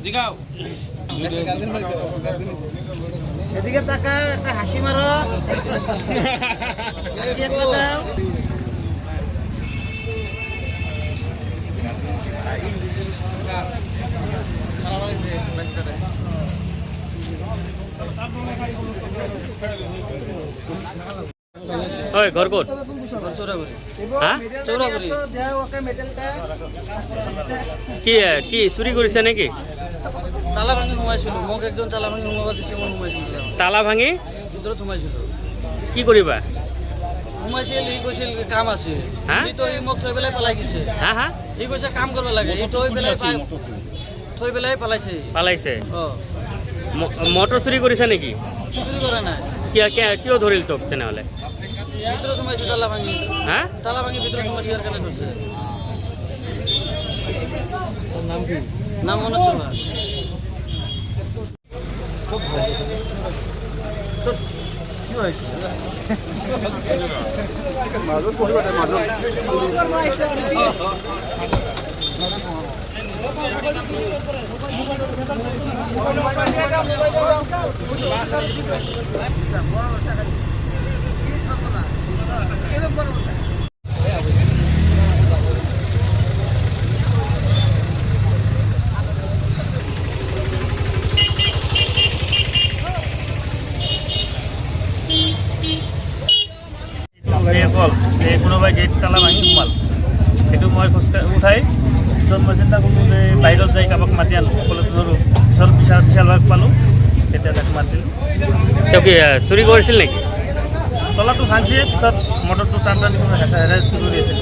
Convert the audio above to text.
জিগাও এদিকে তাকা, একটা হাসি মারো। এদিকে দাও। ওই ঘর কোট হ্যাঁ কি কি চুরি কৰিছে নেকি? তালা ভাঙি সোমাইছিলো, মোক একজন তালা ভাঙি সোমাব দিছে, মই সোমাইছিলো। তালা ভাঙি ভিতৰত সোমাইছিলো। কি কৰিবা? সোমাইছিল, সি কৈছিল কাম আছে। হা? সি মোক থৈ পেলাই পলাই গৈছে। হা হা সি কৈছে কাম কৰিব লাগে, সি থৈ পেলাই পলাইছে। পালাইছে? অ, মটৰ চুৰি কৰিছে নেকি? চুৰি কৰা নাই। কিয় ধৰিল তোক তেনেহ'লে? ভিতৰত সোমাইছে তালা ভাঙি। হা তালা ভাঙি ভিতৰত সোমাইছে, ইয়াৰ কাৰণে ধৰিছে। নাম কি? নাম মনত চলা। কি হয়েছে? কোনোবাই গেট তালা ভাঙি সোমাল, সেইটো মই খোজকাঢ়ি উঠাই পিছত মই চিন্তা কৰিলোঁ যে বাহিৰত যাই কাৰোবাক মাতি আনো, সকলোকে ধৰোঁ। পিছত বিশাল ভাগ পালোঁ, তেতিয়া তাক মাতিলোঁ। তেওঁ কি চুৰি কৰিছিল নেকি? তলাটো ভাঙিছে, পিছত মটৰটো টান টানি হেৰাই চুৰি কৰি আছিল।